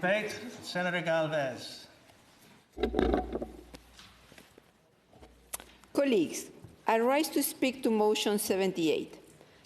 debate, Senator Galvez. Colleagues, I rise to speak to motion 78,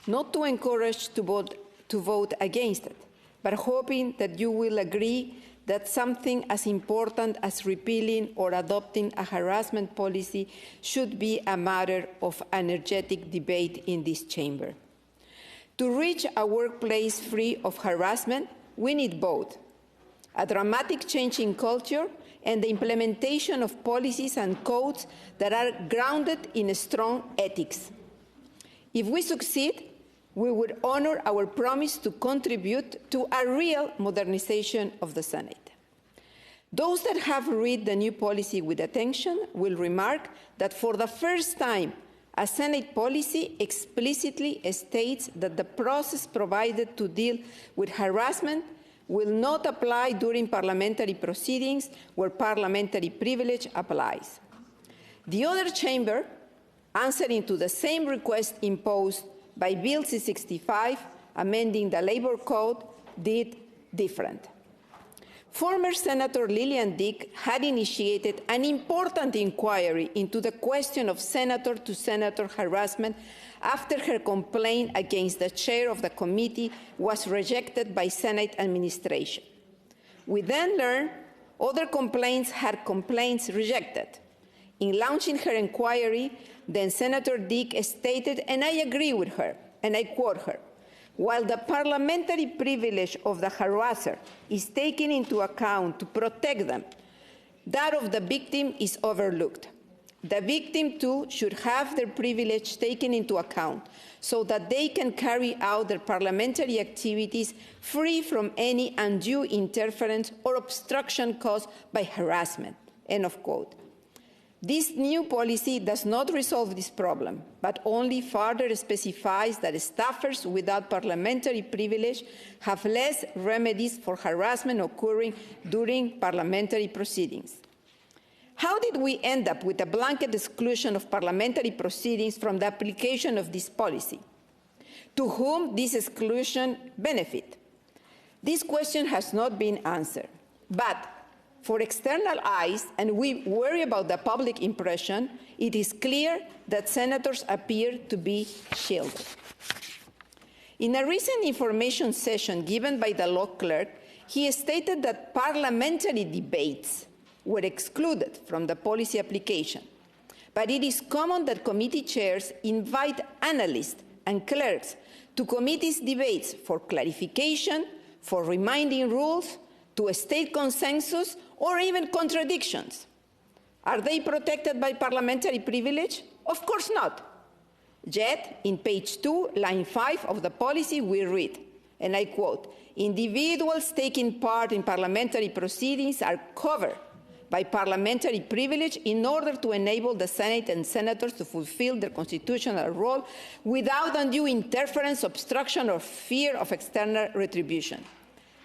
not to encourage to vote against it, but hoping that you will agree that something as important as repealing or adopting a harassment policy should be a matter of energetic debate in this chamber. To reach a workplace free of harassment, we need both a dramatic change in culture and the implementation of policies and codes that are grounded in strong ethics. If we succeed, we would honor our promise to contribute to a real modernization of the Senate. Those that have read the new policy with attention will remark that for the first time, a Senate policy explicitly states that the process provided to deal with harassment will not apply during parliamentary proceedings where parliamentary privilege applies. The other chamber, answering to the same request imposed by Bill C-65, amending the Labor Code, did different. Former Senator Lillian Dick had initiated an important inquiry into the question of senator-to-senator harassment after her complaint against the chair of the committee was rejected by Senate administration. We then learned other complaints had complaints rejected. In launching her inquiry, then Senator Dick stated, and I agree with her, and I quote her, "While the parliamentary privilege of the harasser is taken into account to protect them, that of the victim is overlooked. The victim, too, should have their privilege taken into account so that they can carry out their parliamentary activities free from any undue interference or obstruction caused by harassment." End of quote. This new policy does not resolve this problem, but only further specifies that staffers without parliamentary privilege have less remedies for harassment occurring during parliamentary proceedings. How did we end up with a blanket exclusion of parliamentary proceedings from the application of this policy? To whom this exclusion benefit? This question has not been answered, but for external eyes, and we worry about the public impression, it is clear that senators appear to be shielded. In a recent information session given by the law clerk, he stated that parliamentary debates were excluded from the policy application. But it is common that committee chairs invite analysts and clerks to committees' debates for clarification, for reminding rules, to state consensus, or even contradictions. Are they protected by parliamentary privilege? Of course not. Yet, in page 2, line 5 of the policy, we read, and I quote, "Individuals taking part in parliamentary proceedings are covered by parliamentary privilege in order to enable the Senate and senators to fulfill their constitutional role without undue interference, obstruction, or fear of external retribution."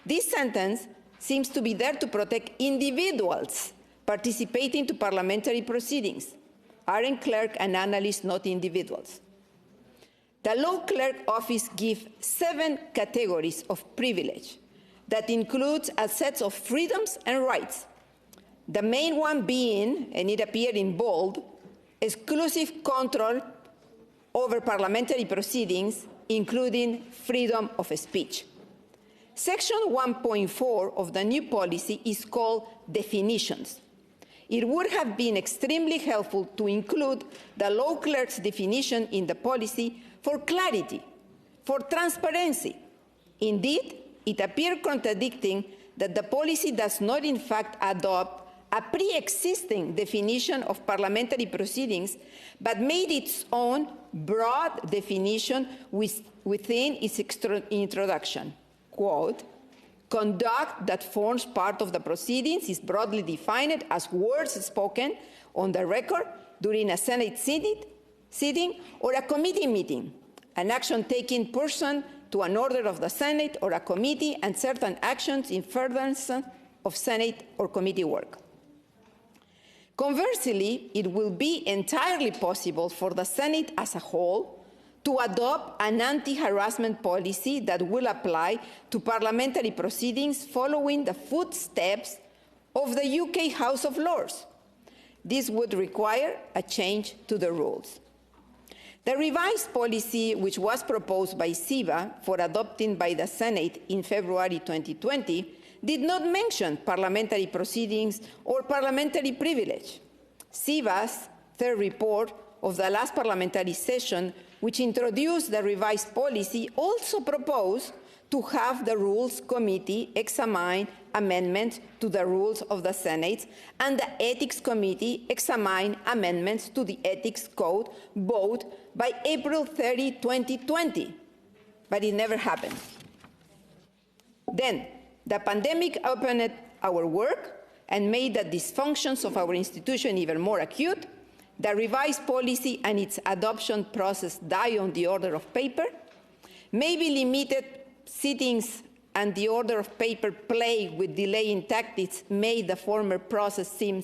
This sentence seems to be there to protect individuals participating to parliamentary proceedings. Aren't clerk and analysts not individuals? The law clerk office gives 7 categories of privilege that includes a set of freedoms and rights. The main one being, and it appeared in bold, exclusive control over parliamentary proceedings, including freedom of speech. Section 1.4 of the new policy is called definitions. It would have been extremely helpful to include the law clerk's definition in the policy for clarity, for transparency. Indeed, it appeared contradicting that the policy does not in fact adopt a pre-existing definition of parliamentary proceedings, but made its own broad definition within its introduction. Quote, "Conduct that forms part of the proceedings is broadly defined as words spoken on the record during a Senate sitting or a committee meeting, an action taken pursuant to an order of the Senate or a committee, and certain actions in furtherance of Senate or committee work." Conversely, it will be entirely possible for the Senate as a whole to adopt an anti-harassment policy that will apply to parliamentary proceedings following the footsteps of the UK House of Lords. This would require a change to the rules. The revised policy, which was proposed by SIVA for adopting by the Senate in February 2020, did not mention parliamentary proceedings or parliamentary privilege. SIVA's third report of the last parliamentary session, which introduced the revised policy, also proposed to have the Rules Committee examine amendments to the rules of the Senate and the Ethics Committee examine amendments to the Ethics Code, both by April 30, 2020. But it never happened. Then, the pandemic opened our work and made the dysfunctions of our institution even more acute. The revised policy and its adoption process die on the order of paper. Maybe limited sittings and the order of paper play with delaying tactics made the former process seem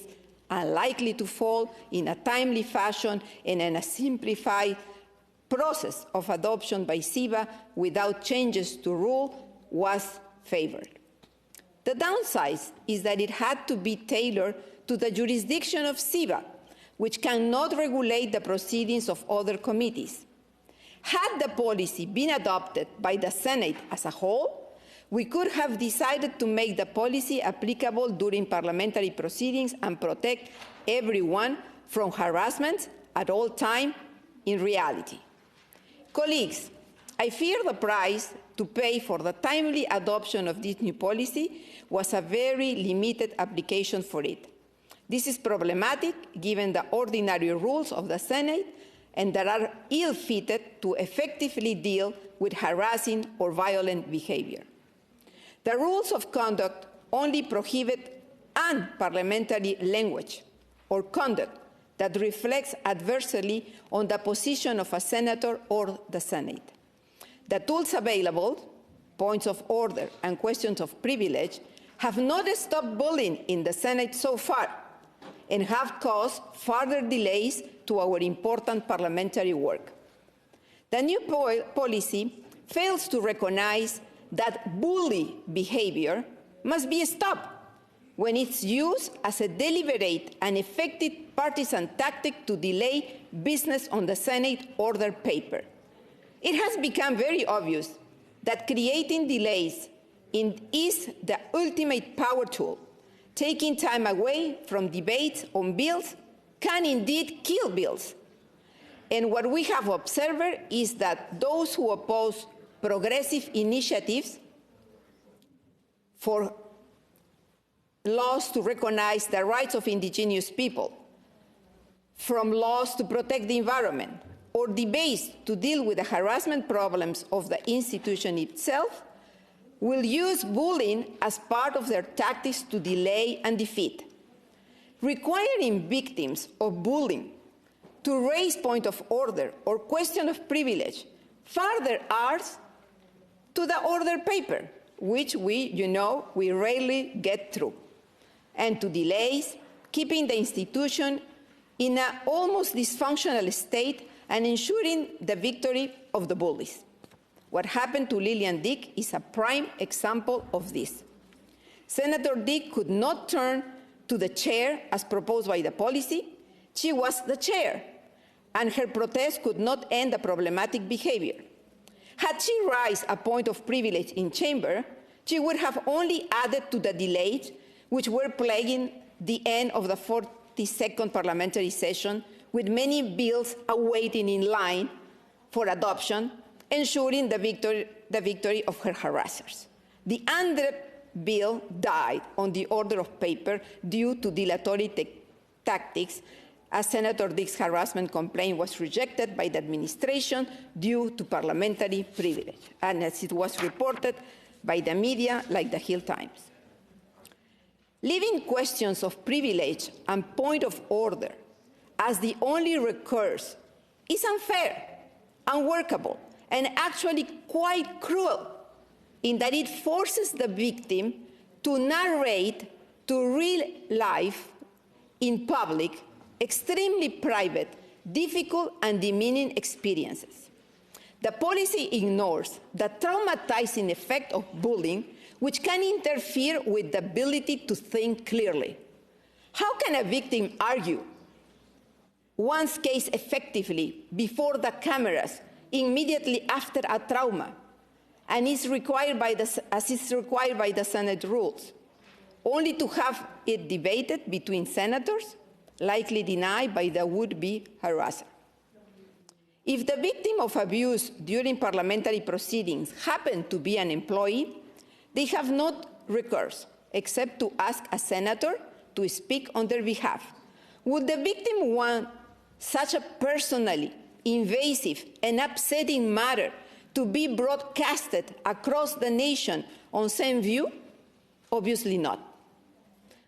unlikely to fall in a timely fashion and in a simplified process of adoption by SIVA without changes to rule was favored. The downside is that it had to be tailored to the jurisdiction of SIVA, which cannot regulate the proceedings of other committees. Had the policy been adopted by the Senate as a whole, we could have decided to make the policy applicable during parliamentary proceedings and protect everyone from harassment at all times in reality. Colleagues, I fear the price to pay for the timely adoption of this new policy was a very limited application for it. This is problematic given the ordinary rules of the Senate and that are ill-fitted to effectively deal with harassing or violent behavior. The rules of conduct only prohibit unparliamentary language or conduct that reflects adversely on the position of a senator or the Senate. The tools available, points of order and questions of privilege, have not stopped bullying in the Senate so far and have caused further delays to our important parliamentary work. The new policy fails to recognize that bully behavior must be stopped when it's used as a deliberate and effective partisan tactic to delay business on the Senate order paper. It has become very obvious that creating delays is the ultimate power tool. Taking time away from debates on bills can indeed kill bills. And what we have observed is that those who oppose progressive initiatives for laws to recognize the rights of indigenous people, from laws to protect the environment, or debates to deal with the harassment problems of the institution itself, will use bullying as part of their tactics to delay and defeat. Requiring victims of bullying to raise point of order or question of privilege further adds to the order paper, which we rarely get through, and to delays, keeping the institution in an almost dysfunctional state and ensuring the victory of the bullies. What happened to Lillian Dick is a prime example of this. Senator Dick could not turn to the chair as proposed by the policy. She was the chair, and her protest could not end the problematic behavior. Had she raised a point of privilege in chamber, she would have only added to the delays which were plaguing the end of the 42nd parliamentary session, with many bills awaiting in line for adoption, ensuring the victory of her harassers. The UNDREP bill died on the order of paper due to dilatory tactics, as Senator Dick's harassment complaint was rejected by the administration due to parliamentary privilege, and as it was reported by the media like the Hill Times. Leaving questions of privilege and point of order as the only recourse is unfair, unworkable, and actually quite cruel, in that it forces the victim to narrate to real life in public extremely private, difficult, and demeaning experiences. The policy ignores the traumatizing effect of bullying, which can interfere with the ability to think clearly. How can a victim argue one's case effectively before the cameras immediately after a trauma, and as is required by the Senate rules, only to have it debated between senators, likely denied by the would-be harasser? If the victim of abuse during parliamentary proceedings happened to be an employee, they have no recourse except to ask a senator to speak on their behalf. Would the victim want such a personally invasive and upsetting matter to be broadcasted across the nation on same view? Obviously not.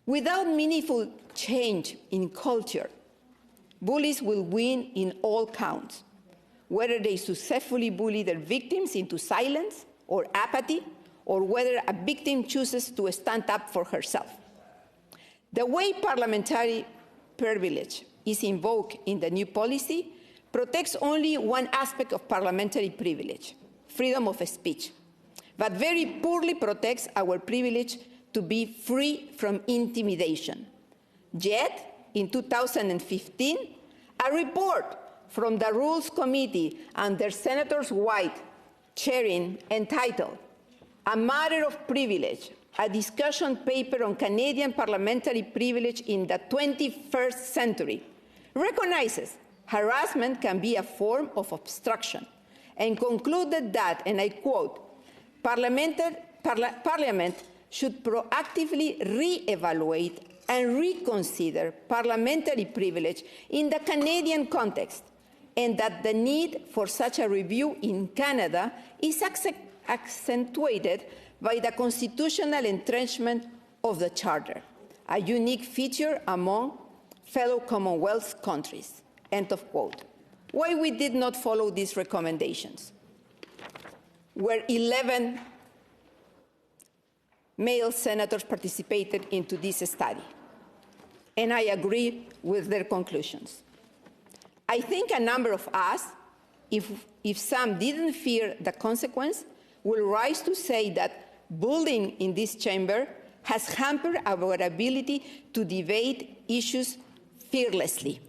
Without meaningful change in culture, bullies will win in all counts, whether they successfully bully their victims into silence or apathy, or whether a victim chooses to stand up for herself. The way parliamentary privilege is invoked in the new policy protects only one aspect of parliamentary privilege, freedom of speech, but very poorly protects our privilege to be free from intimidation. Yet, in 2015, a report from the Rules Committee under Senator White chairing, entitled "A Matter of Privilege, a discussion paper on Canadian parliamentary privilege in the 21st century," recognizes harassment can be a form of obstruction and concluded that, and I quote, Parliament should proactively re-evaluate and reconsider parliamentary privilege in the Canadian context, and that the need for such a review in Canada is accentuated by the constitutional entrenchment of the Charter, a unique feature among fellow Commonwealth countries. End of quote. Why we did not follow these recommendations? Where 11 male senators participated into this study, and I agree with their conclusions. I think a number of us, if some didn't fear the consequence, will rise to say that bullying in this chamber has hampered our ability to debate issues fearlessly.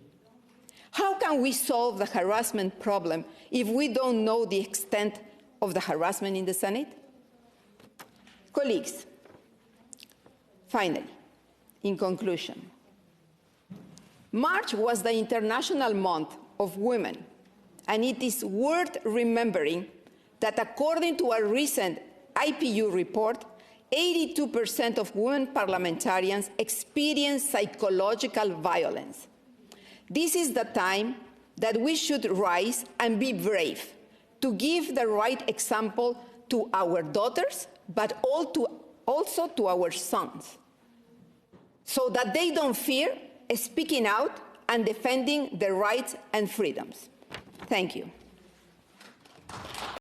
How can we solve the harassment problem if we don't know the extent of the harassment in the Senate? Colleagues, finally, in conclusion, March was the International Month of Women, and it is worth remembering that according to a recent IPU report, 82% of women parliamentarians experience psychological violence. This is the time that we should rise and be brave to give the right example to our daughters, but also to our sons, so that they don't fear speaking out and defending their rights and freedoms. Thank you.